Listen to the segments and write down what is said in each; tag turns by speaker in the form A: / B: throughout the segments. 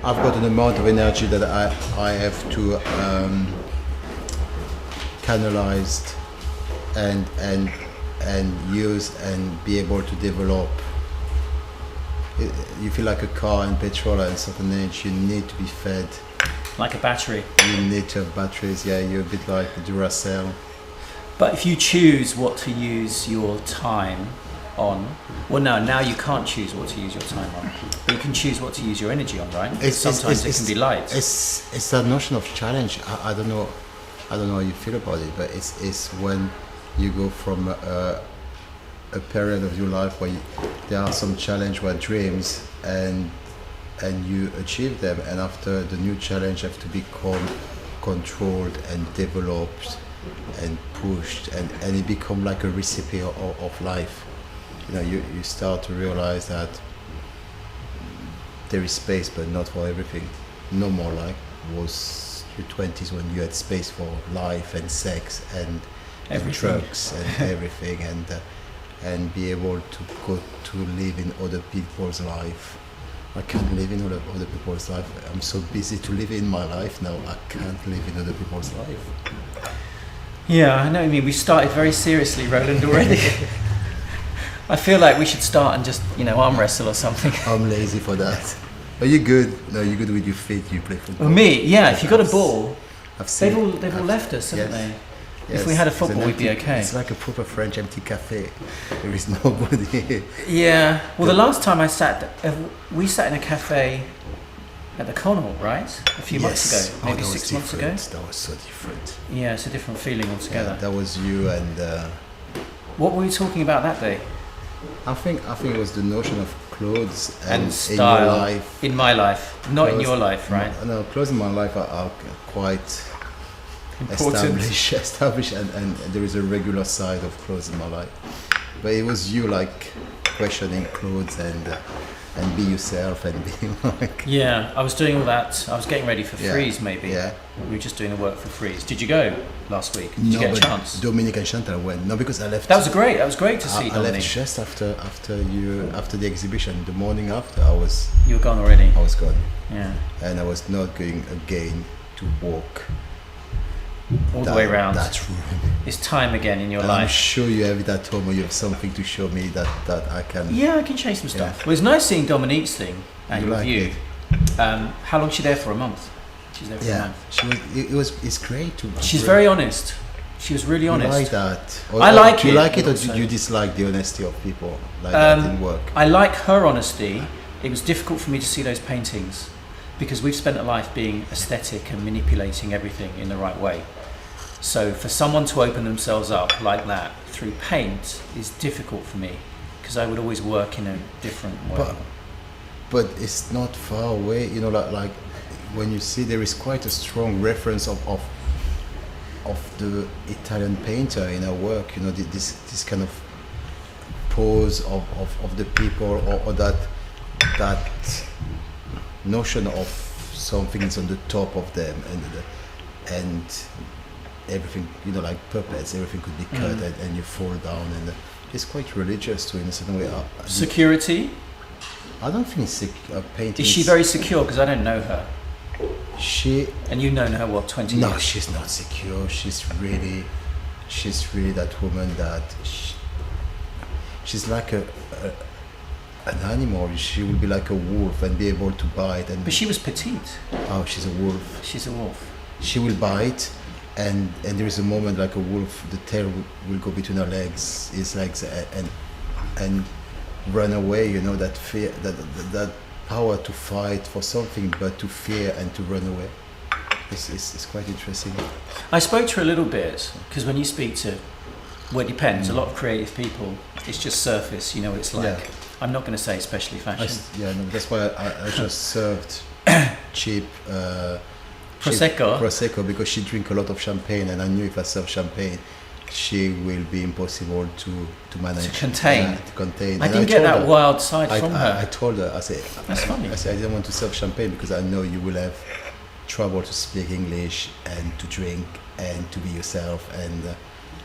A: I've got an amount of energy that I have to canalize and use and be able to develop. You feel like a car and petrol at a certain age. You need to be fed.
B: Like a battery.
A: You need to have batteries. Yeah, you're a bit like a Duracell.
B: But if you choose what to use your time on, well, no, now you can't choose what to use your time on, but you can choose what to use your energy on, right? Sometimes it can be light.
A: It's that notion of challenge. I don't know how you feel about it, but it's when you go from a period of your life where there are some challenge where dreams and you achieve them, and after the new challenge have to become controlled and developed and pushed, and it become like a recipe of life. You know, you start to realize that there is space, but not for everything. No more like was your 20s when you had space for life and sex and drugs and everything, and be able to go to live in other people's life. I can't live in other people's life. I'm so busy to live in my life now. I can't live in other people's life.
B: Yeah, I know. I mean, we started very seriously, Roland, already. I feel like we should start and just, arm wrestle or something.
A: I'm lazy for that. Are you good? No, you're good with your feet. You play football.
B: Well, me, yeah. If you got a ball,
A: they've
B: all left us, haven't they? Yes, if we had a football, we'd be okay.
A: It's like a proper French empty cafe. There is nobody here.
B: Yeah. Well, the last time we sat in a cafe at the Connaught, right? A few months ago, maybe 6 months ago.
A: That was so different.
B: Yeah, it's a different feeling altogether.
A: Yeah, that was you and.
B: What were we talking about that day?
A: I think it was the notion of clothes
B: and style
A: in your life.
B: In my life, not clothes, in your life, right?
A: No, clothes in my life are quite established and there is a regular side of clothes in my life. But it was you like questioning clothes and be yourself and be like...
B: Yeah, I was doing all that. I was getting ready for Freeze, maybe.
A: Yeah.
B: We were just doing the work for Freeze. Did you go last week? Did you get a chance?
A: Dominic and Chantal went. No, because I left...
B: That was great to see Dominic.
A: I left just after the exhibition. The morning after,
B: You were gone already?
A: I was gone.
B: Yeah.
A: And I was not going again to walk...
B: all the way around.
A: That's room.
B: It's time again in your
A: and
B: life.
A: I'm sure you have it at home, or you have something to show me that I can.
B: Yeah, I can show you some stuff. Yeah. Well, it's nice seeing Dominique's thing at your review. How long was she there for? A month. She's there for a month.
A: It's great to.
B: She's very honest. She was really honest.
A: You like that?
B: I like it.
A: You like it, or do you dislike the honesty of people like that in work?
B: I like her honesty. It was difficult for me to see those paintings because we've spent a life being aesthetic and manipulating everything in the right way. So for someone to open themselves up like that through paint is difficult for me because I would always work in a different way.
A: But it's not far away, like when you see there is quite a strong reference of the Italian painter in our work, this kind of pose of the people or that notion of something is on the top of them and everything, like puppets, everything could be cut and you fall down, and it's quite religious too in a certain way.
B: Security?
A: I don't think painting.
B: Is she very secure? Because I don't know her. And you've known her 20 years?
A: No, she's not secure. She's really that woman that she's like an animal. She will be like a wolf and be able to bite.
B: But she was petite.
A: Oh, she's a wolf.
B: She's a wolf.
A: She will bite. And there is a moment like a wolf, the tail will go between her legs, his legs, and run away. That fear, that power to fight for something, but to fear and to run away. It's quite interesting.
B: I spoke to her a little bit because when you speak to, it depends. A lot of creative people, it's just surface. You know what it's like. Yeah. I'm not going to say especially fashion.
A: That's why I just served cheap.
B: Prosecco
A: because she drinks a lot of champagne, and I knew if I serve champagne she will be impossible to manage.
B: To contain.
A: I
B: didn't get that wild side from her.
A: I told her, I said,
B: that's funny.
A: I said I didn't want to serve champagne because I know you will have trouble to speak English and to drink and to be yourself,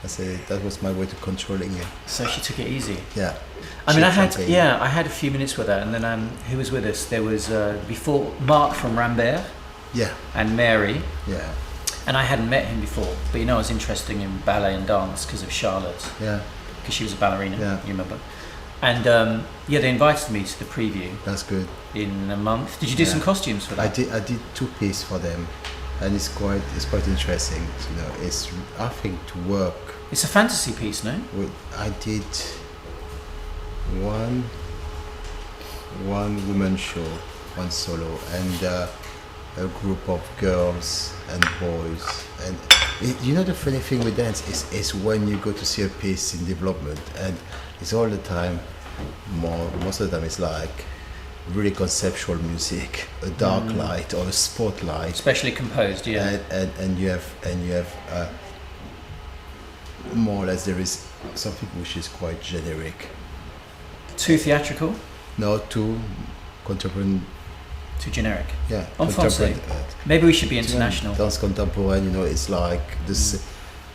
A: I say that was my way to controlling it.
B: So she took it easy.
A: Yeah.
B: I mean, I
A: Champagne.
B: had a few minutes with her, and then who was with us? There was before Mark from Rambert
A: Yeah.
B: and Mary,
A: Yeah.
B: and I hadn't met him before, but I was interested in ballet and dance because of Charlotte,
A: Yeah.
B: because she was a ballerina.
A: Yeah.
B: You remember? And they invited me to the preview
A: That's good.
B: in a month. Did you do some costumes for that?
A: I did 2 pieces for them, and it's quite interesting. It's I think to work
B: It's a fantasy piece, no?
A: with. I did one woman show, one solo, and a group of girls and boys. And the funny thing with dance is when you go to see a piece in development, and it's all the time. Most of the time, it's like really conceptual music, a dark light or a spotlight,
B: Specially composed, yeah.
A: and you have more or less there is something which is quite generic.
B: Too theatrical,
A: No, too contemporary.
B: too generic.
A: Yeah,
B: En français. Maybe we should be international.
A: Dance contemporary, it's like this.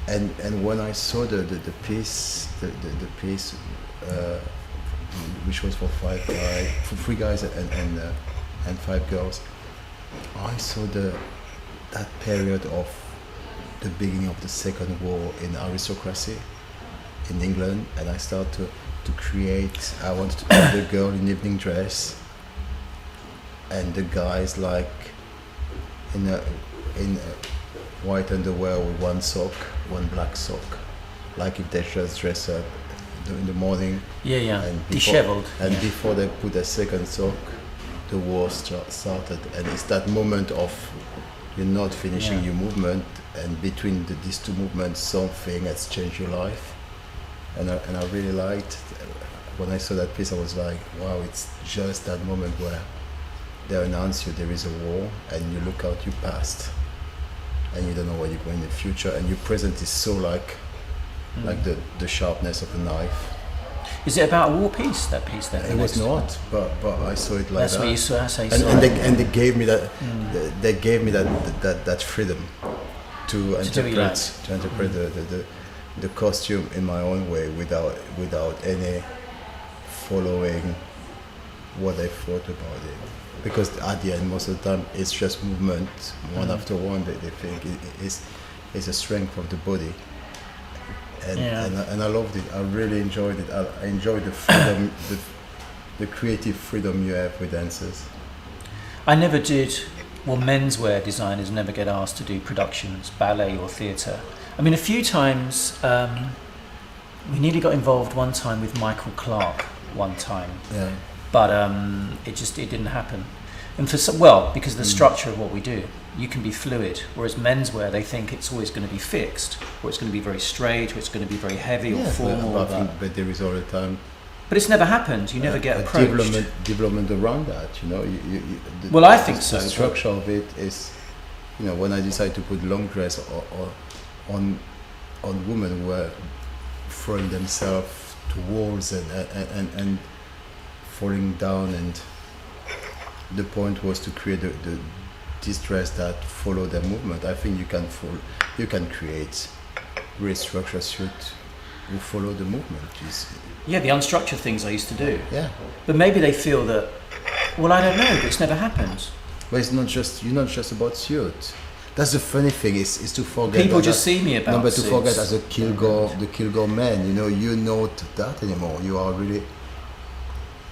A: And when I saw the piece, the piece, which was for 3 guys and 5 girls, I saw that period of the beginning of the Second War in aristocracy in England, and I started to create. I wanted to have the girl in evening dress, and the guys like in a white underwear with one black sock, like if they just dress up in the morning.
B: Yeah.
A: And
B: Dishevelled.
A: And before they put a second sock, the war started, and it's that moment of you're not finishing your movement, and between these 2 movements, something has changed your life. And I really liked when I saw that piece. I was like, wow, it's just that moment where they announce you there is a war, and you look out your past, and you don't know where you're going in the future, and your present is so like the sharpness of a knife.
B: Is it about a war piece? That piece then?
A: It was not, but I saw it like
B: That's
A: that.
B: what you saw. That's how you
A: and,
B: saw
A: and,
B: it.
A: they gave me that. They gave me that freedom to interpret the costume in my own way without any following what I thought about it. Because at the end, most of the time, it's just movement, one after one. They think it's a strength of the body. And I loved it. I really enjoyed it. I enjoyed the freedom, the creative freedom you have with dancers.
B: I never did. Well, menswear designers never get asked to do productions, ballet or theatre. I mean, a few times we nearly got involved one time with Michael Clark. One time,
A: Yeah.
B: but it didn't happen. And because of the structure of what we do, you can be fluid. Whereas menswear, they think it's always going to be fixed, or it's going to be very straight, or it's going to be very heavy or formal.
A: But there is all the time.
B: But it's never happened. You never get approached.
A: Development around that,
B: I think so.
A: The structure of it is, when I decided to put long dress on women who were throwing themselves to walls and falling down, and the point was to create the distress that follow their movement. I think you can create really structured suit who follow the movement.
B: Yeah, the unstructured things I used to do.
A: Yeah.
B: But maybe they feel that, I don't know, but it's never happened.
A: But you're not just about suit. That's the funny thing is to forget.
B: People just see me about
A: No, but to
B: suits.
A: forget as the Kilgore man, you're not that anymore. You are really.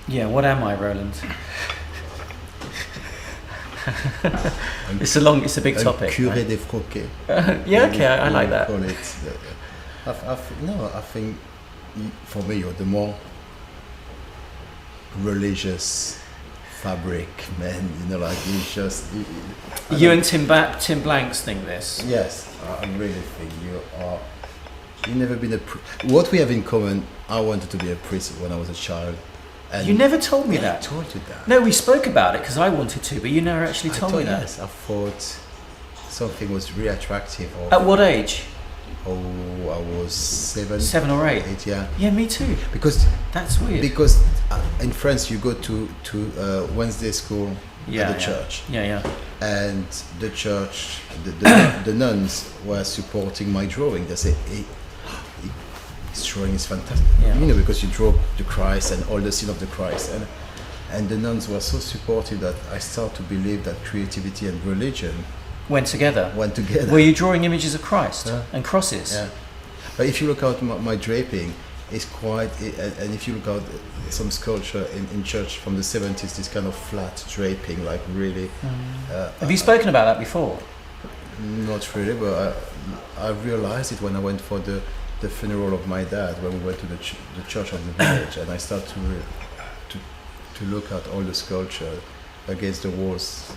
B: Yeah, what am I, Roland? It's a big topic.
A: Curé
B: Right?
A: des froquets.
B: Yeah, okay, I like that.
A: Call it. I think for me you're the more religious fabric man. Like it's just.
B: You and Tim Blanks think this.
A: Yes, I really think you are. You've never been a what we have in common. I wanted to be a priest when I was a child. And
B: You never told me that.
A: I told you that.
B: No, we spoke about it because I wanted to, but you never actually told me that.
A: Yes, I thought something was really attractive.
B: At what age?
A: Oh, I was 7.
B: 7 or 8?
A: 8, yeah.
B: Yeah, me too.
A: Because
B: That's weird.
A: In France you go to Wednesday school at the church,
B: Yeah.
A: and the church, the nuns were supporting my drawing. They say, hey, drawing is fantastic.
B: Yeah.
A: You know, because you draw the Christ and all the scene of the Christ, and the nuns were so supportive that I start to believe that creativity and religion
B: Went together.
A: Were
B: you drawing images of Christ and crosses?
A: Yeah. But if you look at my draping, it's quite, and if you look at some sculpture in church from the 70s, this kind of flat draping, like really.
B: Have you spoken about that before?
A: Not really, but I realized it when I went for the funeral of my dad, when we went to the church of the village, and I started to look at all the sculpture against the walls,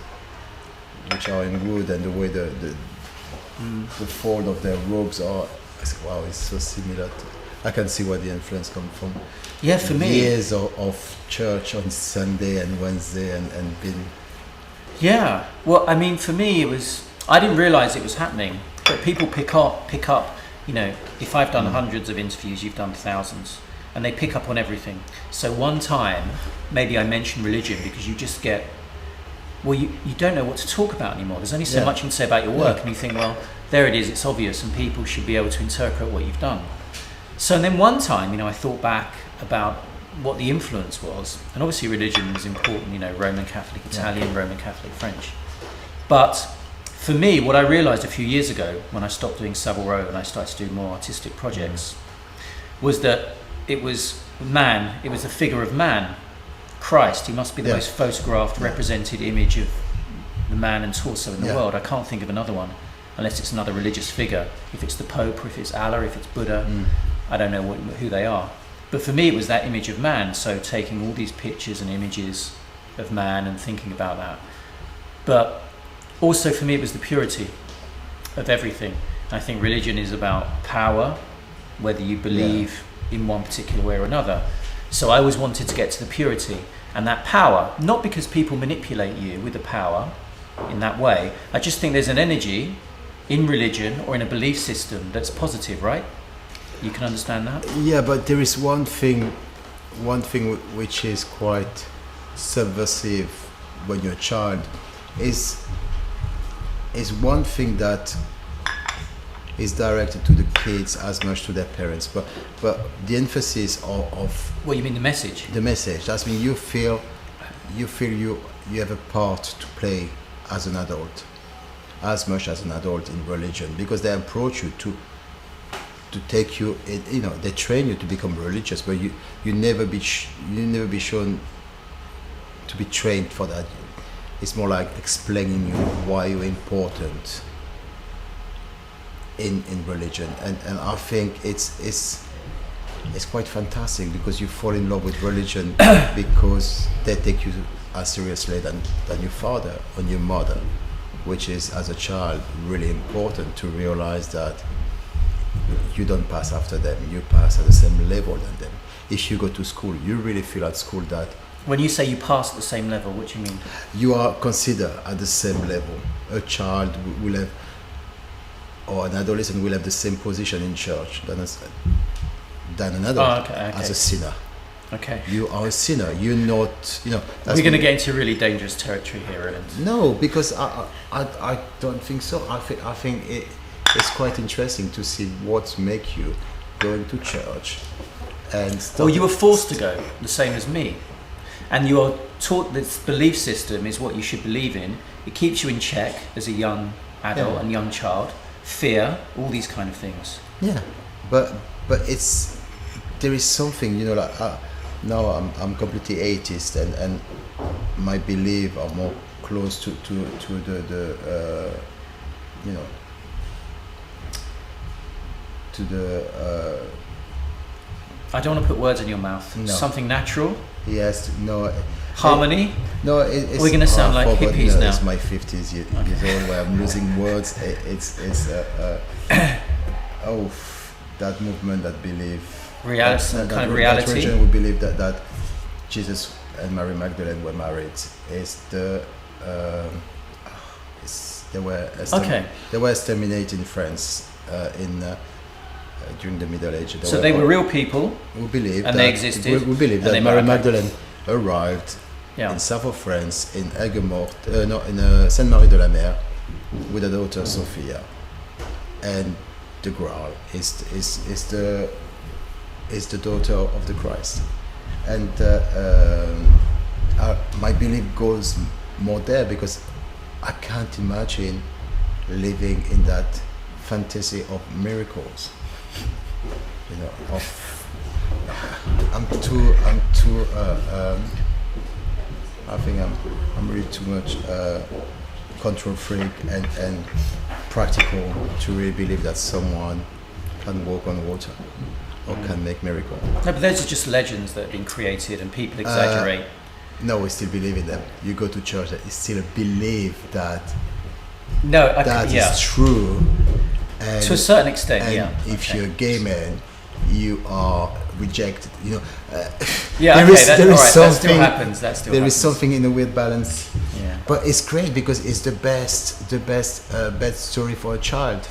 A: which are in wood, and the way the fold of their robes are. I said, wow, it's so similar to. I can see where the influence comes from.
B: Yeah, for me.
A: Years of church on Sunday and Wednesday and being.
B: Yeah, well, I mean, for me, it was. I didn't realise it was happening, but people pick up. You know, if I've done hundreds of interviews, you've done thousands, and they pick up on everything. So one time, maybe I mentioned religion because you just get. Well, you don't know what to talk about anymore. There's only so much you can say about your work, and you think, well, there it is. It's obvious, and people should be able to interpret what you've done. So then one time, you know, I thought back about what the influence was, and obviously religion was important, you know, Roman Catholic Italian, Roman Catholic French. But for me, what I realised a few years ago when I stopped doing Savile Row and I started to do more artistic projects was that it was the figure of man, Christ. He must be the most photographed, represented image of the man and torso in the world. I can't think of another one unless it's another religious figure, if it's the Pope or if it's Allah, if it's Buddha. I don't know who they are. But for me, it was that image of man. So taking all these pictures and images of man and thinking about that. But also for me, it was the purity of everything. I think religion is about power, whether you believe in one particular way or another. So I always wanted to get to the purity and that power, not because people manipulate you with the power in that way. I just think there's an energy in religion or in a belief system that's positive, right? You can understand that?
A: Yeah, but there is one thing which is quite subversive when you're a child is one thing that is directed to the kids as much to their parents, but the emphasis of
B: what you mean the message?
A: The message. That's mean you feel you have a part to play as an adult, as much as an adult in religion, because they approach you to take you, you know, they train you to become religious, but you never be shown to be trained for that. It's more like explaining you why you're important in religion, and I think it's quite fantastic because you fall in love with religion because they take you as seriously than your father or your mother, which is, as a child, really important to realize that you don't pass after them, you pass at the same level than them. If you go to school, you really feel at school that
B: when you say you pass at the same level, what do you mean?
A: You are considered at the same level. A child will have, or an adolescent will have the same position in church than an adult as a sinner.
B: Okay.
A: You are a sinner. You're not, you know.
B: We're going to get into really dangerous territory here, Roland.
A: No, because I don't think so. I think it's quite interesting to see what make you going to church and.
B: Well, you were forced to go, the same as me, and you are taught this belief system is what you should believe in. It keeps you in check as a young adult and young child. Fear, all these kind of things.
A: Yeah, but there is something, you know, like now I'm completely atheist and my beliefs are more close to the you know, to the
B: I don't want to put words in your mouth. No. Something natural.
A: Yes. No.
B: Harmony.
A: No. It's
B: we're going to sound like hippies now.
A: It's my 50s years old where I'm losing words. It's that movement that believe
B: reality.
A: That religion would believe that Jesus and Mary Magdalene were married. They were exterminated in France during the Middle Ages.
B: So they were real people
A: who believed
B: and they existed.
A: We believe that Mary Magdalene arrived in south of France in in Sainte-Marie de la Mer with a daughter Sophia, and the Graal is is the daughter of the Christ, and my belief goes more there because I can't imagine living in that fantasy of miracles. You know, I'm too. I think I'm really too much control freak and practical to really believe that someone can walk on water or can make miracle.
B: No, but those are just legends that have been created and people exaggerate.
A: No, we still believe in them. You go to church, you still believe that that is true. And,
B: to a certain extent,
A: and if you're a gay man, you are rejected. You know,
B: there is something. That still happens.
A: Something in a weird balance.
B: Yeah.
A: But it's great because it's the best story for a child.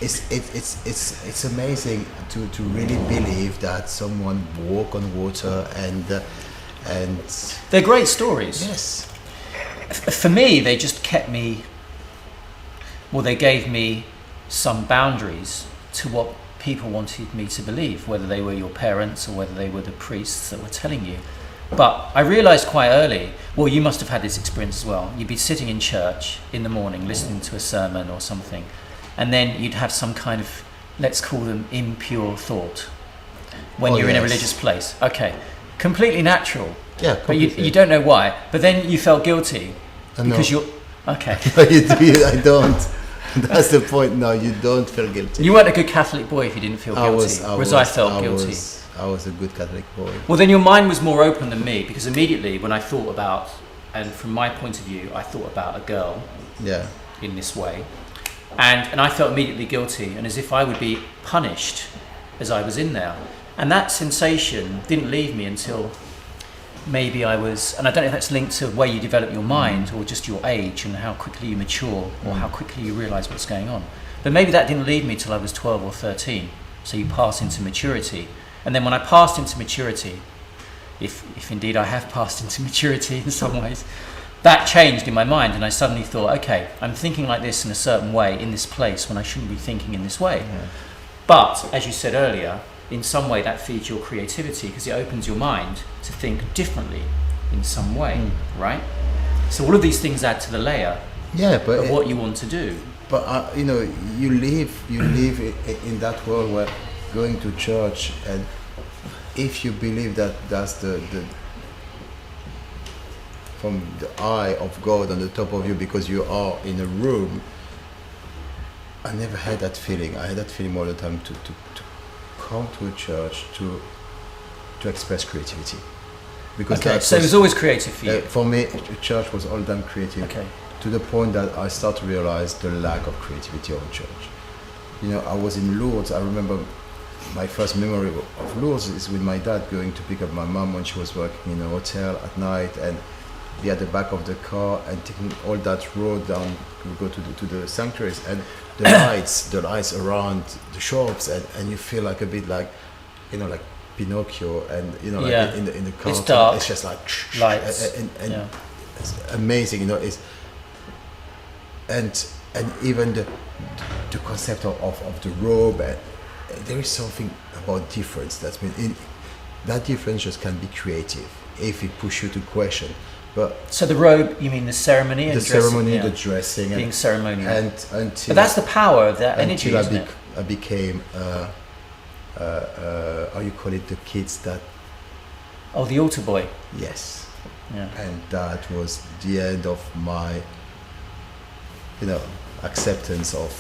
A: It's amazing to really believe that someone walk on water and
B: they're great stories.
A: Yes.
B: For me, they just kept me. Well, they gave me some boundaries to what people wanted me to believe, whether they were your parents or whether they were the priests that were telling you. But I realized quite early, well, you must have had this experience as well. You'd be sitting in church in the morning listening to a sermon or something, and then you'd have some kind of, let's call them impure thought when you're in a religious place. Okay, completely natural.
A: Yeah, completely.
B: But you don't know why. But then you felt guilty because you're... Okay.
A: I don't. That's the point. No, you don't feel guilty.
B: You weren't a good Catholic boy if you didn't feel guilty. I felt guilty.
A: I was a good Catholic boy.
B: Well, then your mind was more open than me, because immediately when I thought about, and from my point of view, I thought about a girl in this way, and I felt immediately guilty and as if I would be punished as I was in there. And that sensation didn't leave me until maybe I was, and I don't know if that's linked to the way you develop your mind or just your age and how quickly you mature or how quickly you realise what's going on. But maybe that didn't leave me till I was 12 or 13. So you pass into maturity. And then when I passed into maturity, if indeed I have passed into maturity in some ways, that changed in my mind and I suddenly thought, okay, I'm thinking like this in a certain way in this place when I shouldn't be thinking in this way. Yeah. But, as you said earlier, in some way that feeds your creativity because it opens your mind to think differently in some way, right? So all of these things add to the layer of what you want to do.
A: But you know, you live in that world where going to church, and if you believe that that's the from the eye of God on the top of you because you are in a room. I never had that feeling. I had that feeling all the time to come to a church to express creativity. Because
B: so it was always creative for you?
A: For me, church was all the time creative. Okay. To the point that I start to realize the lack of creativity of church. You know, I was in Lourdes. I remember my first memory of Lourdes is with my dad going to pick up my mom when she was working in a hotel at night, and be at the back of the car and taking all that road down to go to the sanctuaries, and the lights around the shops, and you feel like a bit like, you know, like Pinocchio, and you know, like in the car.
B: It's dark.
A: It's just like
B: lights,
A: and it's amazing, you know. It's and even the concept of the robe. There is something about difference that's been that difference just can be creative if it pushes you to question. But
B: so the robe, you mean the ceremony and
A: the dressing,
B: being ceremonial,
A: but
B: that's the power of that energy, isn't it?
A: I became how you call it, the kids that
B: the altar boy.
A: Yes. Yeah. And that was the end of my, you know, acceptance of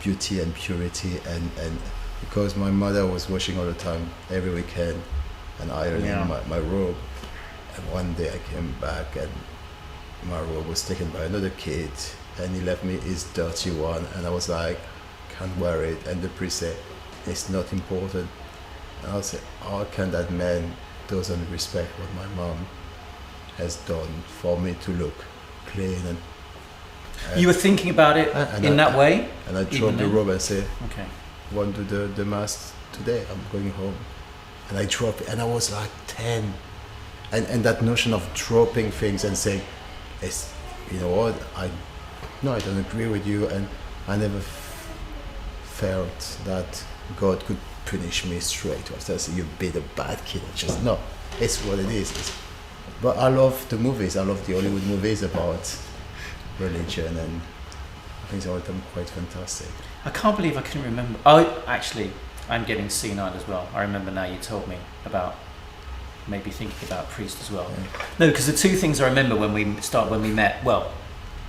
A: beauty and purity, and because my mother was washing all the time every weekend and ironing my robe, and one day I came back and my robe was taken by another kid and he left me his dirty one, and I was like, can't wear it, and the priest said it's not important, and I said, how can that man doesn't respect what my mom has done for me to look clean and
B: you were thinking about it that way?
A: And I dropped the robe and said, okay, want to do the mass today, I'm going home. And I dropped it, and I was like 10. And that notion of dropping things and saying, it's, you know what, I don't agree with you, and I never felt that God could punish me straight after say you be the bad kid. It's just no, it's what it is. But I love the movies. I love the Hollywood movies about religion, and I think all of them quite fantastic.
B: I can't believe I couldn't remember. Oh, actually, I'm getting senile as well. I remember now you told me about maybe thinking about priest as well.
A: Yeah.
B: No, because the two things I remember when we met. Well,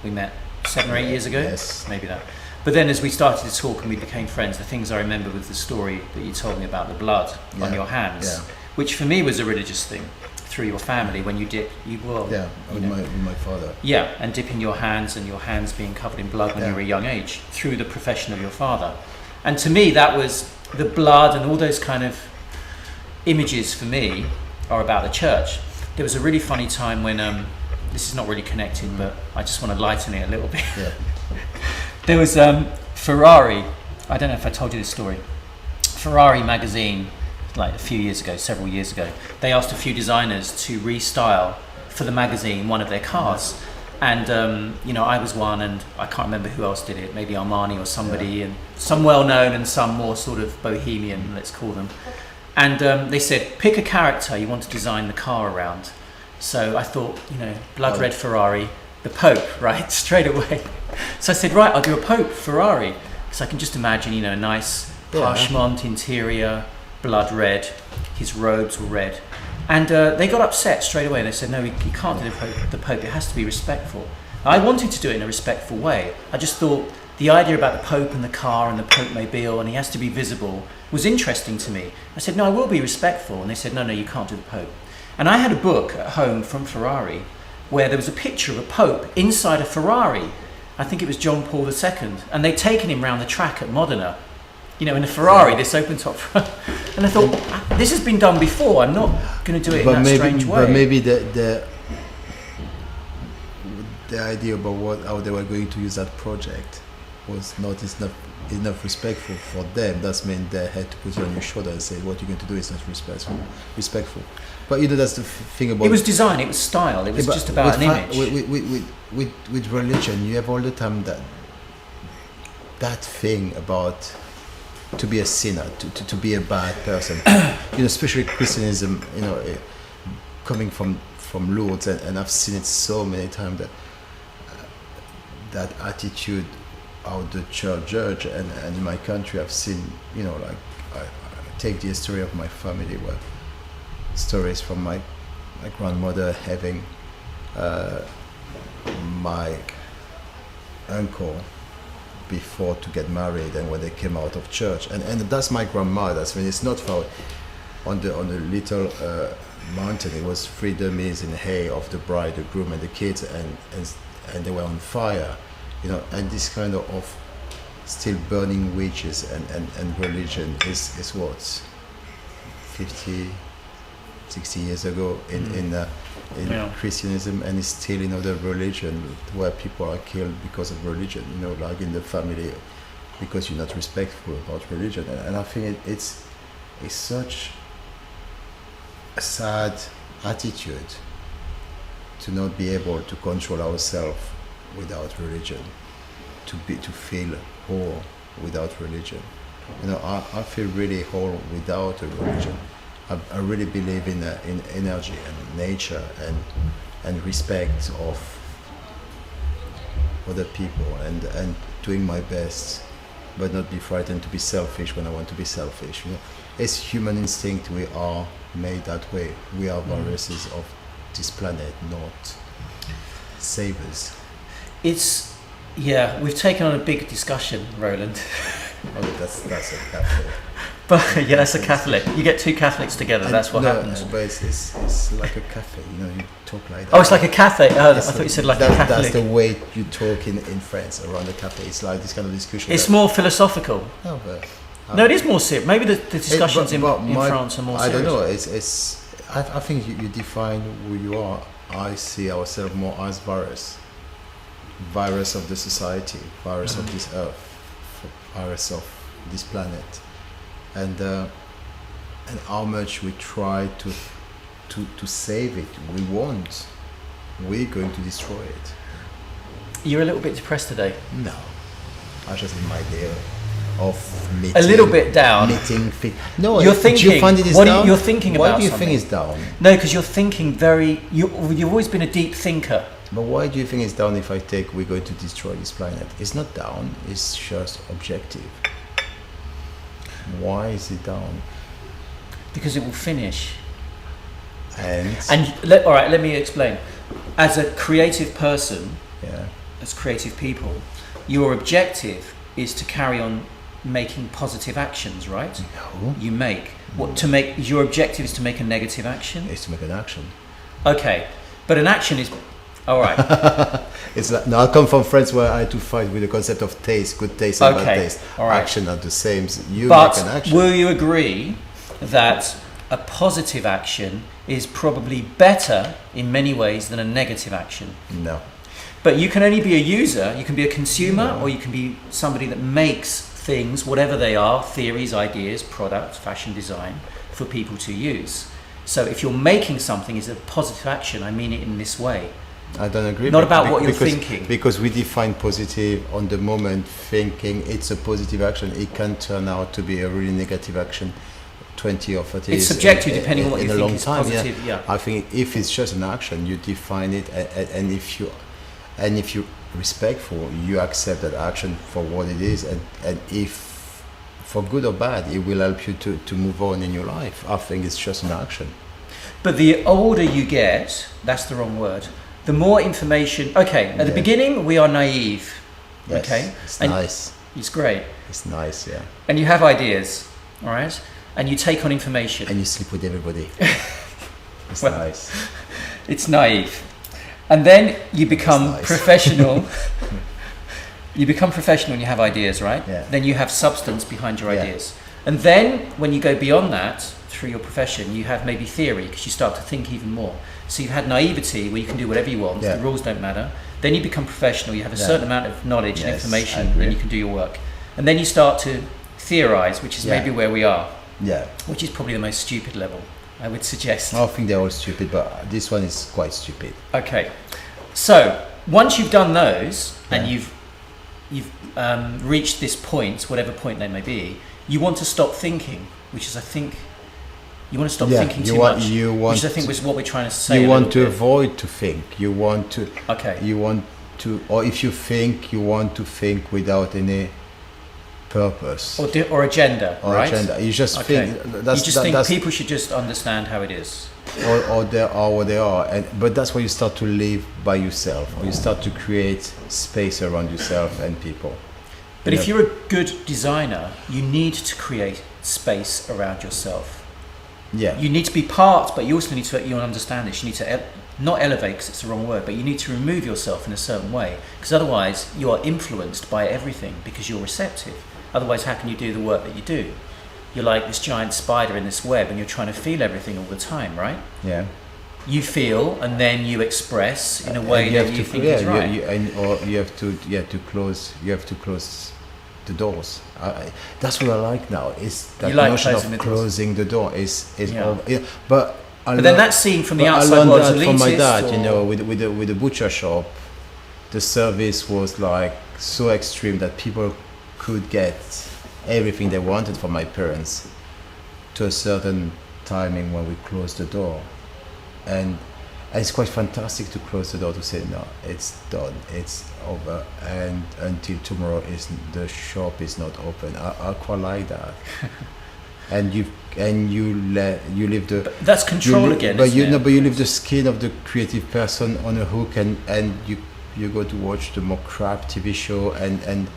B: we met 7 or 8 years ago.
A: Yes.
B: Maybe that. But then as we started to talk and we became friends, the things I remember was the story that you told me about the blood on your hands, which for me was a religious thing through your family when you dip,
A: with my father.
B: Yeah, and dipping your hands and your hands being covered in blood when you were a young age through the profession of your father. And to me, that was the blood and all those kind of images for me are about the church. There was a really funny time when, this is not really connected, but I just want to lighten it a little bit.
A: Yeah.
B: There was Ferrari, I don't know if I told you this story, Ferrari magazine, like a few years ago, several years ago, they asked a few designers to restyle for the magazine one of their cars. And, I was one, and I can't remember who else did it, maybe Armani or somebody, and some well-known and some more sort of bohemian, let's call them. And they said, pick a character you want to design the car around. So I thought, blood red Ferrari, the Pope, right, straight away. So I said, right, I'll do a Pope Ferrari. Because I can just imagine, a nice parchment interior, blood red, his robes were red. And they got upset straight away. They said, no, you can't do the Pope. It has to be respectful. I wanted to do it in a respectful way. I just thought the idea about the Pope and the car and the Pope Mobile and he has to be visible was interesting to me. I said, no, I will be respectful. And they said, no, you can't do the Pope. And I had a book at home from Ferrari where there was a picture of a Pope inside a Ferrari. I think it was John Paul II. And they'd taken him round the track at Modena. In a Ferrari, this open top front. And I thought, this has been done before. I'm not going to do it in that strange way.
A: But maybe the idea about how they were going to use that project was not enough respectful for them. That meant they had to put it on your shoulder and say, what you're going to do is not respectful. But that's the thing about...
B: It was design, it was style, it was just about an image.
A: With religion, you have all the time that thing about to be a sinner, to be a bad person. Especially Christianism, coming from Lourdes, and I've seen it so many times that attitude of the church and in my country I've seen, I take the history of my family where stories from my grandmother having my uncle before to get married, and when they came out of church, and that's my grandma. That's when it's not far on the little mountain. It was 3 dummies in hay of the bride, the groom, and the kids, and they were on fire, and this kind of still burning witches and religion is what 50, 60 years ago in Christianism, and it's still the religion where people are killed because of religion, like in the family, because you're not respectful about religion. And I think it's such a sad attitude to not be able to control ourselves without religion, to feel whole without religion. I feel really whole without a religion. I really believe in energy and nature and respect of other people and doing my best, but not be frightened to be selfish when I want to be selfish. It's human instinct. We are made that way. We are viruses of this planet, not savers.
B: We've taken on a big discussion, Roland.
A: That's a Catholic.
B: But that's a Catholic. You get two Catholics together. That's what happens.
A: But it's like a cafe. You talk like that.
B: Oh, it's like a cafe. Oh, I thought you said like a Catholic.
A: That's the way you talk in France around the cafe. It's like this kind of discussion.
B: It's more philosophical.
A: No, but
B: no, it is more serious. Maybe the discussions in France are more serious.
A: I don't know. I think you define who you are. I see ourselves more as virus of the society, virus of this earth, virus of this planet, and how much we try to save it, we won't. We're going to destroy it.
B: You're a little bit depressed today.
A: No, I just in my day. of meeting.
B: A little bit down.
A: No,
B: you're thinking.
A: Do you find it is
B: what
A: down?
B: You're thinking
A: why
B: about
A: do you
B: something.
A: think it's down?
B: No, because you're thinking very. You've always been a deep thinker.
A: But why do you think it's down if we're going to destroy this planet? It's not down, it's just objective. Why is it down?
B: Because it will finish.
A: And
B: all right, let me explain. As a creative person, as creative people, your objective is to carry on making positive actions, right?
A: No.
B: You make. Your objective is to make a negative action?
A: It's to make an action.
B: Okay. But an action is... All right.
A: It's like, no, I come from France where I had to fight with the concept of taste, good taste and bad taste.
B: All right.
A: Action are the same. You
B: but
A: make an action.
B: Will you agree that a positive action is probably better in many ways than a negative action?
A: No.
B: But you can only be a user, you can be a consumer, or you can be somebody that makes things, whatever they are, theories, ideas, product, fashion design, for people to use. So if you're making something is a positive action, I mean it in this way.
A: I don't agree.
B: Not about what you're thinking.
A: Because we define positive on the moment, thinking it's a positive action. It can turn out to be a really negative action 20 or 30 years.
B: It's subjective depending on what you think is
A: time,
B: positive. Yeah.
A: I think if it's just an action, you define it, and if you're respectful, you accept that action for what it is, and if for good or bad, it will help you to move on in your life. I think it's just an action.
B: But the older you get, that's the wrong word, the more information. Okay, at the beginning we are naive.
A: Yes,
B: okay,
A: it's
B: and
A: nice.
B: It's great.
A: It's nice, yeah.
B: And you have ideas, all right, and you take on information.
A: And you sleep with everybody. It's
B: well,
A: nice.
B: It's naive, and then you become professional. You become professional and you have ideas, right?
A: Yeah.
B: Then you have substance behind your ideas, and then when you go beyond that through your profession, you have maybe theory because you start to think even more. So you've had naivety where you can do whatever you want, the rules don't matter. Then you become professional, you have a certain amount of knowledge and information, and then you can do your work. And then you start to theorize, which is maybe where we are. Yeah. Which is probably the most stupid level, I would suggest.
A: I think they're all stupid, but this one is quite stupid.
B: Okay. So once you've done those and you've reached this point, whatever point they may be, you want to stop thinking, which is, I think, you want to stop thinking too much, which I think was what we're trying to say.
A: You want to avoid to think. You want to.
B: Okay.
A: You want to, or if you think, you want to think without any purpose
B: or agenda, right?
A: Agenda. You just think.
B: You just think people should just understand how it is.
A: Or they are what they are, but that's where you start to live by yourself, or you start to create space around yourself and people.
B: But if you're a good designer, you need to create space around yourself.
A: Yeah.
B: You need to be part, but you also need to understand this. You need to not elevate, because it's the wrong word, but you need to remove yourself in a certain way, because otherwise you are influenced by everything because you're receptive. Otherwise, how can you do the work that you do? You're like this giant spider in this web, and you're trying to feel everything all the time, right?
A: Yeah.
B: You feel, and then you express in a way that you think is right.
A: Or you have to close. You have to close the doors. That's what I like now. Is that notion of closing the door but
B: then that's seen from the outside world as elitist.
A: From my dad, with the butcher shop, the service was like so extreme that people could get everything they wanted from my parents to a certain timing when we closed the door, and it's quite fantastic to close the door to say no, it's done, it's over, and until tomorrow the shop is not open. I quite like that. And you leave the.
B: But that's control again.
A: But you leave the skin of the creative person on a hook, and you go to watch the more crap TV show, and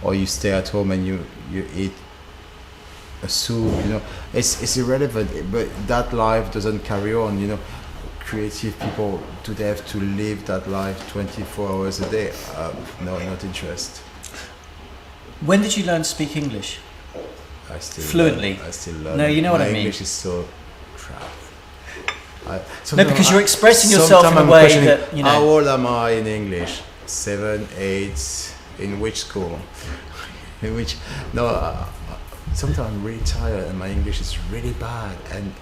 A: or you stay at home and you eat a soup. It's irrelevant. But that life doesn't carry on. Creative people today have to live that life 24 hours a day. No, not interest.
B: When did you learn to speak English? Fluently.
A: I still learn.
B: No, you know what I mean.
A: English is so crap.
B: No, because you're expressing yourself in a way that
A: How old am I in English? 7, 8. In which school? In which? No. Sometimes I'm really tired and my English is really bad and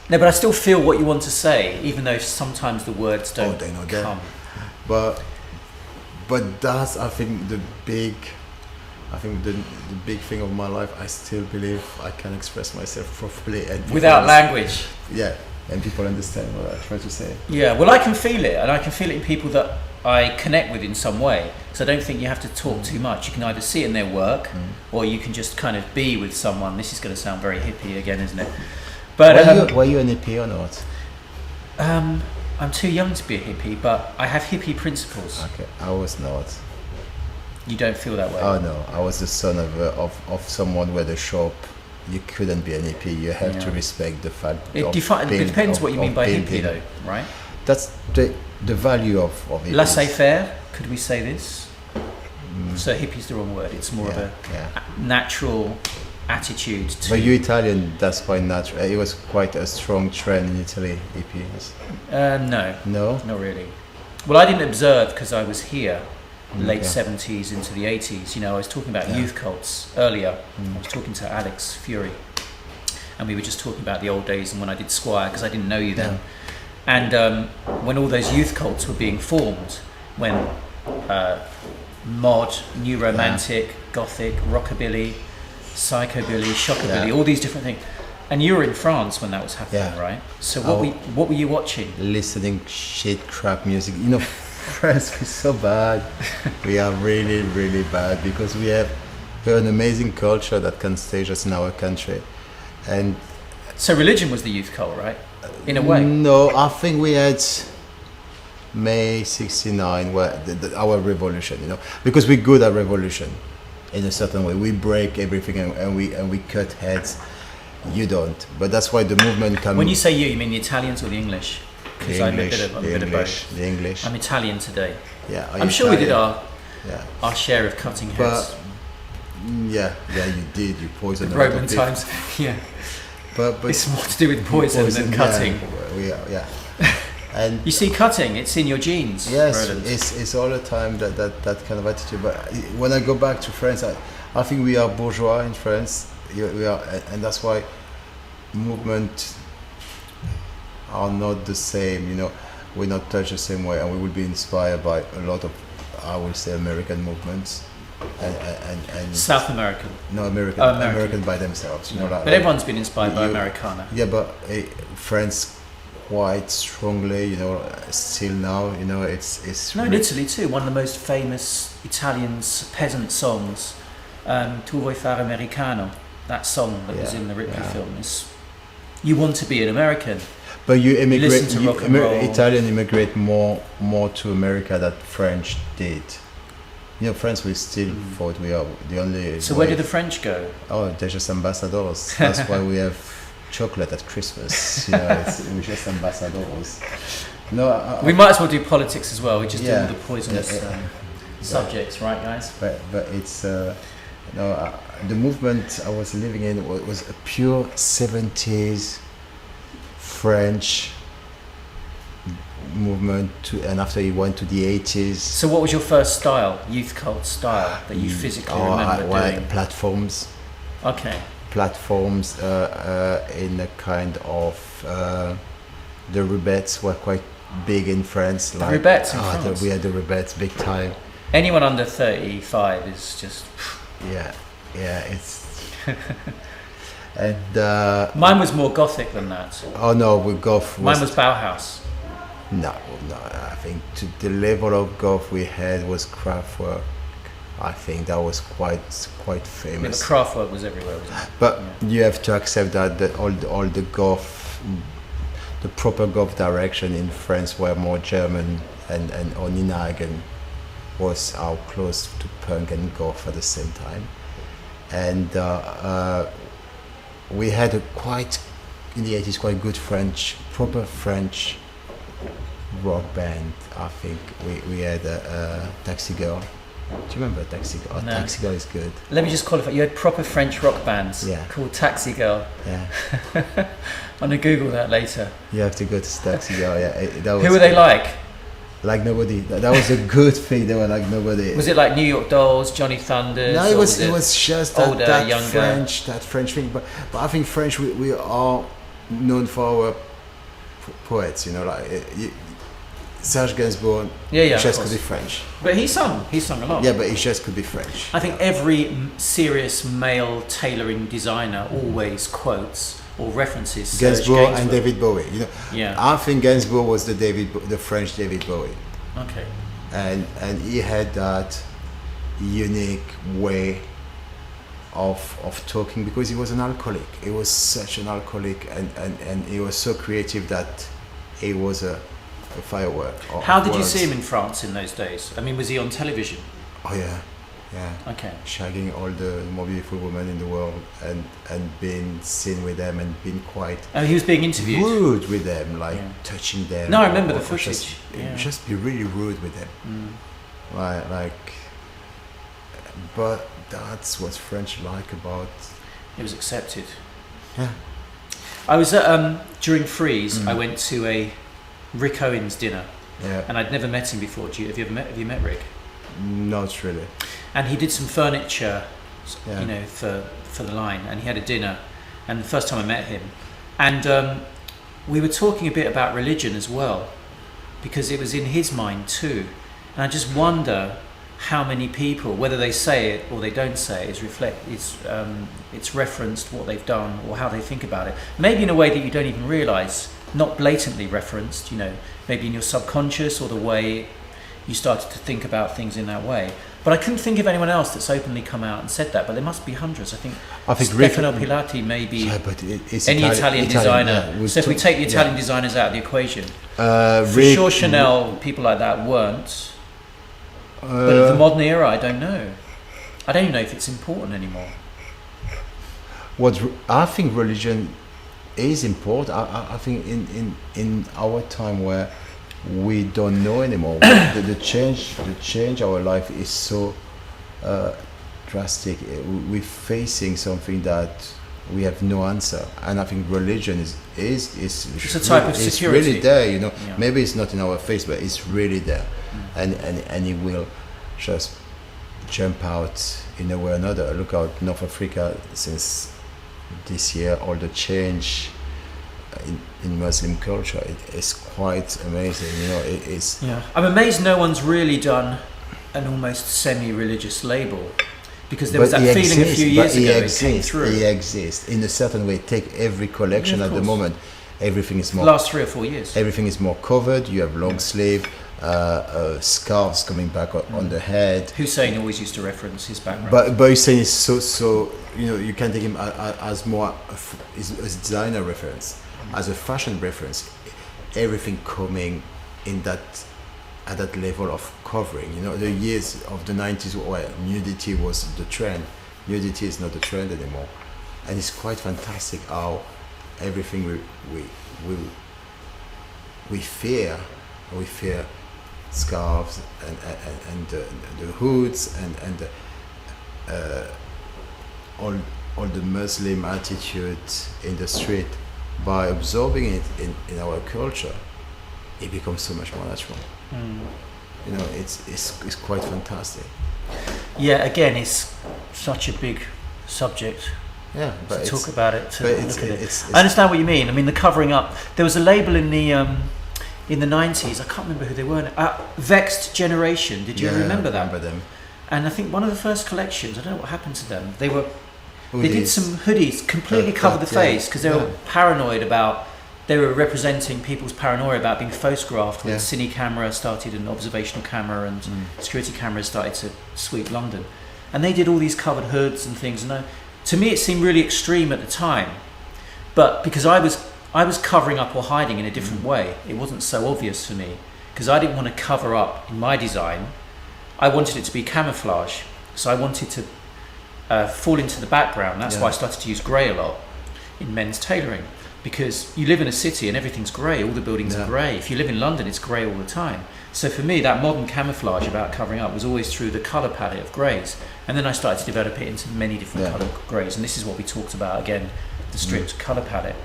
B: no, but I still feel what you want to say, even though sometimes the words don't come.
A: But that's, I think, the big I think the big thing of my life, I still believe I can express myself properly and
B: without language.
A: Yeah, and people understand what I try to say.
B: Yeah, well, I can feel it, and I can feel it in people that I connect with in some way. So I don't think you have to talk too much. You can either see it in their work, or you can just kind of be with someone. This is going to sound very hippie again, isn't it? But
A: were you an hippie or not?
B: I'm too young to be a hippie, but I have hippie principles.
A: Okay, I was not.
B: You don't feel that way?
A: Oh no, I was the son of someone with a shop. You couldn't be an hippie. You have to respect the fact.
B: It depends what you mean by hippie, though, right?
A: That's the value of hippies.
B: Laissez-faire, could we say this? So hippie's the wrong word. It's more of a natural attitude to...
A: But you Italian, that's quite natural. It was quite a strong trend in Italy, hippies.
B: No, not really. Well, I didn't observe because I was here, late 70s into the 80s. You know, I was talking about youth cults earlier. I was talking to Alex Fury, and we were just talking about the old days and when I did Squire, because I didn't know you then. And when all those youth cults were being formed, when mod, new romantic, gothic, rockabilly, psychobilly, shockabilly, all these different things. And you were in France when that was happening, right? So what were you watching?
A: Listening shit crap music. You know, France is so bad. We are really, really bad because we have an amazing culture that can stage us in our country. And
B: so religion was the youth cult, right? In a way.
A: No, I think we had May 69, where our revolution, you know, because we're good at revolution in a certain way. We break everything and we cut heads. You don't, but that's why the movement comes.
B: When you say you mean the Italians or the English? Because I'm a bit of both.
A: The English.
B: I'm Italian today.
A: Yeah,
B: I'm sure we did our share of cutting heads.
A: But you did. You poisoned
B: the Roman times. Yeah.
A: But
B: it's more to do with poison than cutting.
A: Yeah. And
B: you see, cutting, it's in your genes.
A: Yes,
B: Roland.
A: it's all the time that kind of attitude. But when I go back to France, I think we are bourgeois in France. We are, and that's why movement are not the same. You know, we're not touched the same way, and we will be inspired by a lot of, I would say, American movements. And
B: South American.
A: No, American by themselves. You know,
B: but everyone's been inspired by Americana.
A: Yeah, but France quite strongly. You know, still now. You know, it's.
B: No, in Italy too. One of the most famous Italian peasant songs, "Tu vuoi fare americano." That song that was in the Ripley film is. You want to be an American.
A: But you immigrate.
B: Listen to rock and roll.
A: Italian immigrate more to America than French did. You know, France, we still thought we are the only.
B: So where did the French go?
A: Oh, they're just ambassadors. That's why we have chocolate at Christmas. You know, we're just ambassadors. No,
B: we might as well do politics as well. We just do all the poisonous subjects, right, guys?
A: But it's the movement I was living in was a pure 70s French movement, and after he went to the 80s.
B: So what was your first style, youth cult style, that you physically remember doing?
A: Platforms.
B: Okay.
A: Platforms in a kind of... the Rubettes were quite big in France.
B: The Rubettes in France?
A: We had the Rubettes big time.
B: Anyone under 35 is just...
A: Yeah, it's... And
B: mine was more gothic than that.
A: Oh no, with goth.
B: Mine was Bauhaus.
A: No. I think the level of goth we had was Kraftwerk. I think that was quite famous.
B: Yeah, but Kraftwerk was everywhere, wasn't it?
A: But you have to accept that all the goth, the proper goth direction in France were more German, and Nina Hagen was our close to punk and goth at the same time, and we had a quite in the 80s quite good proper French rock band. I think we had a Taxi Girl. Do you remember Taxi Girl?
B: No.
A: Taxi Girl is good.
B: Let me just qualify. You had proper French rock bands called Taxi Girl.
A: Yeah.
B: I'm gonna Google that later.
A: You have to go to Taxi Girl. Yeah. That was
B: Who were they like?
A: Like nobody. That was a good thing. They were like nobody.
B: Was it like New York Dolls, Johnny Thunders?
A: No, it was just
B: older,
A: that
B: younger?
A: French thing. But I think French we are known for our poets. You know, like Serge Gainsbourg
B: of
A: just
B: course.
A: could be French.
B: But he sung a lot.
A: Yeah, but he just could be French.
B: I think every serious male tailoring designer always quotes or references Serge
A: Gainsbourg and David Bowie. You know,
B: Yeah.
A: I think Gainsbourg was the French David Bowie,
B: Okay.
A: and he had that unique way of talking because he was an alcoholic. He was such an alcoholic, and he was so creative that he was a firework.
B: How did you see him in France in those days? I mean, was he on television?
A: Oh yeah.
B: Okay.
A: Shagging all the more beautiful women in the world and being seen with them and being quite
B: Oh, he was being interviewed.
A: rude with them, like touching them.
B: No, I remember the
A: or
B: footage.
A: Just be really rude with them. Like, but that's what French like about.
B: It was accepted.
A: Yeah.
B: I was at, during Freeze, I went to a Rick Owens dinner, and I'd never met him before. Have you met Rick?
A: Not really.
B: And he did some furniture,
A: Yeah.
B: you know, for the line, and he had a dinner. And the first time I met him, and we were talking a bit about religion as well, because it was in his mind too. And I just wonder how many people, whether they say it or they don't say it, it's referenced what they've done or how they think about it. Maybe in a way that you don't even realise, not blatantly referenced, you know, maybe in your subconscious or the way you started to think about things in that way. But I couldn't think of anyone else that's openly come out and said that, but there must be hundreds. I think Stefano Pilati maybe,
A: Yeah, but it's
B: any Italian designer.
A: Yeah,
B: So if we take the Italian designers out of the equation, for
A: Rick,
B: sure Chanel, people like that weren't. But in the modern era, I don't know. I don't even know if it's important anymore.
A: I think religion is important. I think in our time where we don't know anymore, the change our life is so drastic. We're facing something that we have no answer, and I think religion is
B: It's a type of
A: it's
B: security.
A: really there. You know,
B: Yeah.
A: maybe it's not in our face, but it's really there, and it will just jump out in a way or another. Look out North Africa since this year, all the change in Muslim culture, it's quite amazing. You know, it is.
B: Yeah, I'm amazed no one's really done an almost semi-religious label, because there was that feeling a few years ago it came through.
A: He exists in a certain way. Take every collection
B: Yeah, of
A: at the
B: course.
A: moment. Everything is more.
B: Last 3 or 4 years.
A: Everything is more covered. You have long sleeve, scarves coming back on the head.
B: Hussein always used to reference his background.
A: But Hussein is so you know, you can take him as more as a designer reference, as a fashion reference. Everything coming in that at that level of covering. You know, the years of the 90s where nudity was the trend. Nudity is not the trend anymore, and it's quite fantastic how everything we fear scarves and the hoods and all the Muslim attitude in the street. By absorbing it in our culture, it becomes so much more natural. You know, it's quite fantastic.
B: Yeah, again, it's such a big subject
A: Yeah, but
B: to talk about it. To
A: but
B: look at it.
A: it's
B: I understand what you mean. I mean, the covering up. There was a label in the 90s. I can't remember who they were. Vexed Generation. Did you remember that?
A: I remember them.
B: And I think one of the first collections. I don't know what happened to them. They did
A: Hoodies.
B: some hoodies, completely covered the face because they were paranoid about. They were representing people's paranoia about being photographed when the cine camera started, and observational camera and security cameras started to sweep London. And they did all these covered hoods and things. And to me, it seemed really extreme at the time. But because I was covering up or hiding in a different way, it wasn't so obvious for me. Because I didn't want to cover up in my design. I wanted it to be camouflage. So I wanted to fall into the background. That's why I started to use grey a lot in men's tailoring. Because you live in a city and everything's grey, all the buildings are grey. If you live in London, it's grey all the time. So for me, that modern camouflage about covering up was always through the colour palette of greys. And then I started to develop it into many different colour greys. And this is what we talked about again, the strict colour palette.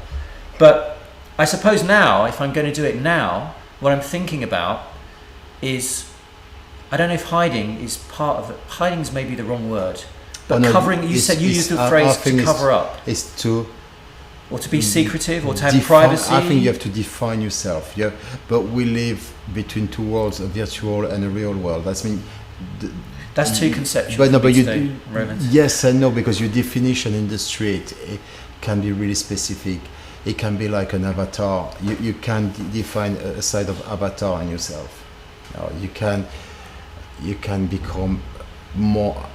B: But I suppose now, if I'm going to do it now, what I'm thinking about is, I don't know if hiding is part of it. Hiding's maybe the wrong word. But covering, you said you used the phrase to cover up.
A: It's to
B: or to be secretive, or to have privacy?
A: I think you have to define yourself. Yeah, but we live between two worlds, a virtual and a real world.
B: That's too conceptual.
A: But no, but
B: Roland.
A: Yes and no, because your definition in the street it can be really specific. It can be like an avatar. You can define a side of avatar in yourself. You can become more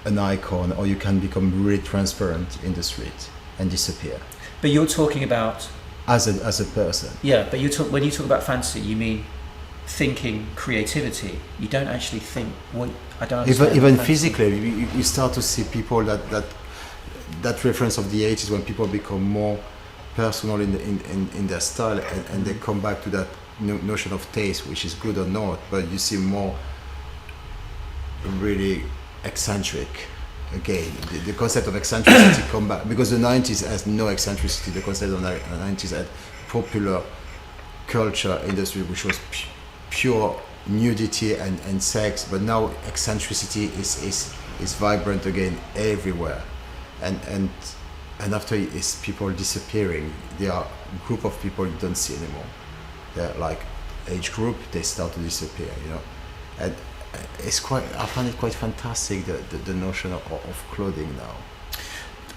A: an icon, or you can become really transparent in the street and disappear.
B: But you're talking about
A: as a person.
B: Yeah, but when you talk about fantasy, you mean thinking creativity. You don't actually think. What I don't understand.
A: Even physically, you start to see people that reference of the 80s, when people become more personal in their style, and they come back to that notion of taste, which is good or not, but you see more really eccentric. Again, the concept of eccentricity come back, because the 90s has no eccentricity. The concept of the 90s had popular culture industry, which was pure nudity and sex, but now eccentricity is vibrant again everywhere, and after it's people disappearing. There are a group of people you don't see anymore. They're like age group, they start to disappear, and I find it quite fantastic, the notion of clothing now.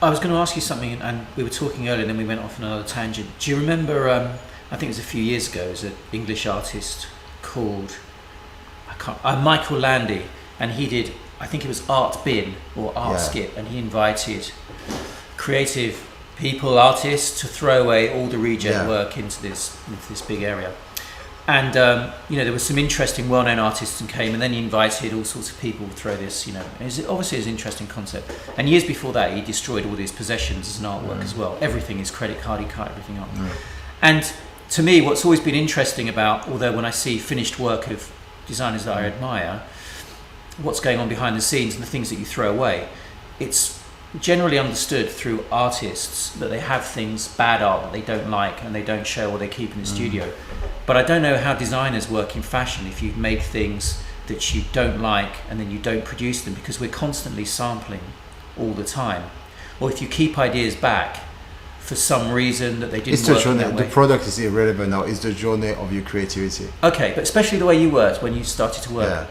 B: I was going to ask you something, and we were talking earlier, and then we went off on another tangent. Do you remember? I think it was a few years ago. It was an English artist called Michael Landy, and he did. I think it was Art Bin or Art Skip, and he invited creative people, artists, to throw away all the regen work into this big area. And there were some interesting, well-known artists and came, and then he invited all sorts of people to throw this. Obviously it was an interesting concept. And years before that, he destroyed all his possessions as an artwork as well. Everything, his credit card, he cut everything up. And to me, what's always been interesting about, although when I see finished work of designers that I admire, what's going on behind the scenes and the things that you throw away, it's generally understood through artists that they have things, bad art that they don't like and they don't show, or they keep in the studio. But I don't know how designers work in fashion if you make things that you don't like and then you don't produce them, because we're constantly sampling all the time. Or if you keep ideas back for some reason that they didn't work in that way.
A: The product is irrelevant now. It's the journey of your creativity.
B: Okay, but especially the way you worked when you started to work.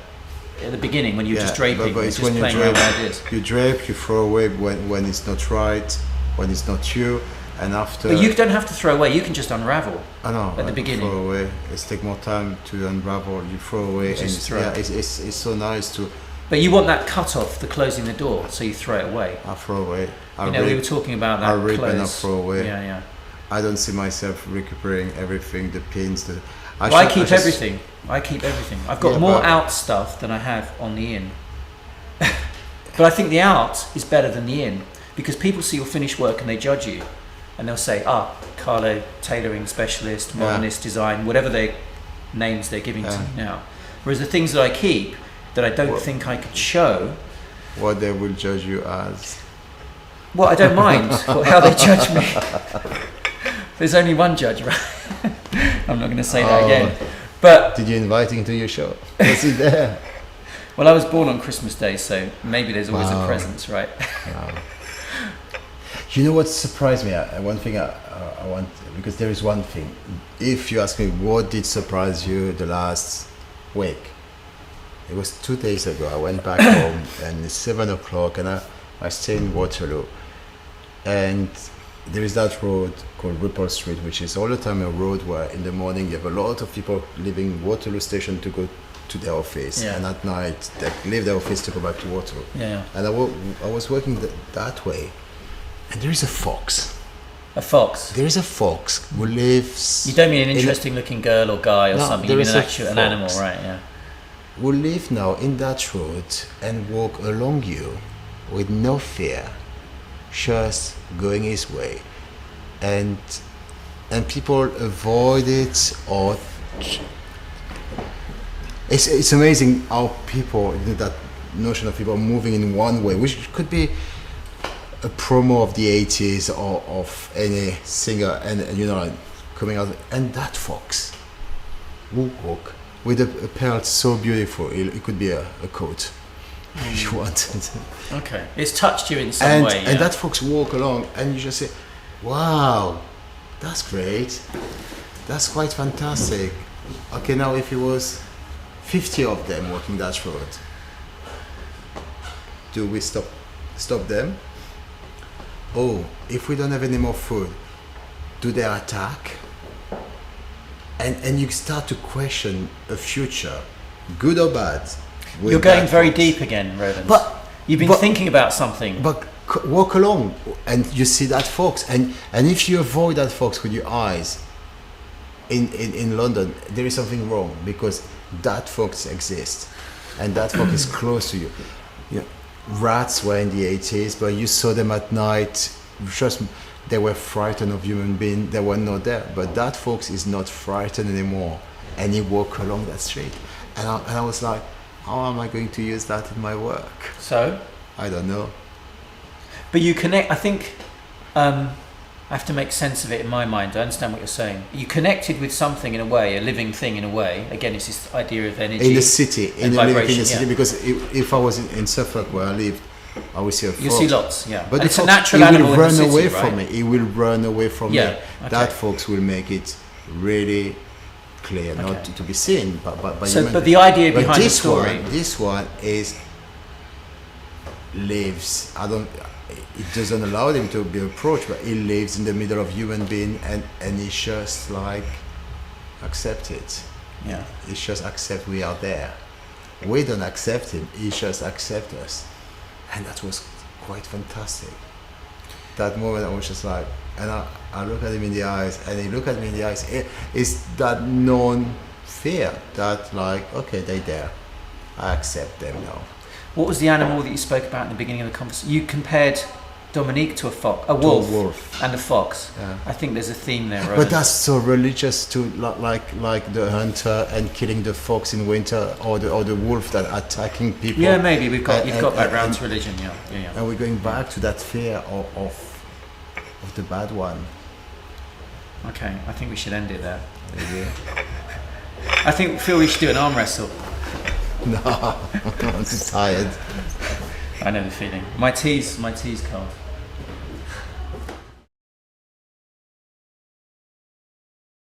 B: At the beginning, when you were just draping,
A: but it's
B: just
A: when
B: playing around with ideas.
A: You drape, you throw away when it's not right, when it's not you, and after.
B: But you don't have to throw away. You can just unravel.
A: I know.
B: At the beginning.
A: Throw away. It's take more time to unravel. You throw away, it's so nice to.
B: But you want that cut off, the closing the door, so you throw it away.
A: I throw away.
B: We were talking about that.
A: I rip
B: close.
A: and I throw away.
B: Yeah.
A: I don't see myself recuperating everything, the pins,
B: I keep everything. I've got more out stuff than I have on the in. But I think the out is better than the in, because people see your finished work and they judge you, and they'll say, Carlo, tailoring specialist, modernist design, whatever names they're giving to me now. Whereas the things that I keep that I don't think I could show,
A: what they will judge you as.
B: Well, I don't mind how they judge me. There's only one judge, right? I'm not going to say that again. But
A: did you invite him to your show? Was he there?
B: Well, I was born on Christmas Day, so maybe there's always a presence, right?
A: Wow. You know what surprised me? One thing I want, because there is one thing. If you ask me what did surprise you the last week, it was 2 days ago. I went back home and it's 7:00, and I stay in Waterloo, and there is that road called Ripple Street, which is all the time a road where in the morning you have a lot of people leaving Waterloo station to go to their office, and at night they leave their office to go back to Waterloo. And I was working that way, and there is a fox.
B: A fox?
A: There is a fox who lives...
B: You don't mean an interesting looking girl or guy or something, you mean an animal, right? Yeah.
A: Who live now in that road and walk along you with no fear, just going his way, and people avoid it, or it's amazing how people, that notion of people moving in one way, which could be a promo of the 80s or of any singer, and coming out, and that fox who walk with a pearl so beautiful, it could be a coat if you wanted.
B: Okay, it's touched you in some way.
A: And that fox walk along, and you just say, Wow, that's great. That's quite fantastic. Okay, now if it was 50 of them walking that road, do we stop them? Oh, if we don't have any more food, do they attack? And you start to question a future, good or bad. with
B: You're going
A: that
B: very
A: fox.
B: deep again, Roland.
A: But
B: You've been thinking about something.
A: But walk along and you see that fox, and if you avoid that fox with your eyes in London, there is something wrong, because that fox exists and that fox is close to you. You know, rats were in the 80s, but you saw them at night. Just they were frightened of human beings. They were not there, but that fox is not frightened anymore, and he walked along that street, and I was like, how am I going to use that in my work?
B: So?
A: I don't know.
B: But you connect, I think, I have to make sense of it in my mind. I understand what you're saying. You connected with something in a way, a living thing in a way. Again, it's this idea of energy.
A: In the city,
B: and vibration,
A: in the city, because if I was in Suffolk where I lived, I would see a fox.
B: You see lots, yeah.
A: But
B: it's a
A: fox,
B: natural animal in the city,
A: He will run away
B: right?
A: from me. He will run away from
B: Yeah,
A: me.
B: okay.
A: That fox will make it really clear, not to be seen. But
B: the idea
A: but
B: behind the
A: this
B: story.
A: this one is lives. It doesn't allow him to be approached, but he lives in the middle of human being, and he just like accept it.
B: Yeah.
A: He just accept we are there. We don't accept him. He just accept us, and that was quite fantastic. That moment, I was just like, and I look at him in the eyes, and he look at me in the eyes. It's that non-fear, that like, okay, they're there. I accept them now.
B: What was the animal that you spoke about in the beginning of the conversation? You compared Dominique to a wolf, and a fox.
A: Yeah.
B: I think there's a theme there, right?
A: But that's so religious to like the hunter and killing the fox in winter, or the wolf that attacking people.
B: Yeah, maybe you've got background to
A: and,
B: religion. Yeah.
A: and we're going back to that fear of the bad one.
B: Okay, I think we should end it there.
A: Maybe.
B: I feel we should do an arm wrestle.
A: No, I'm too tired.
B: I know the feeling. My tea's cold.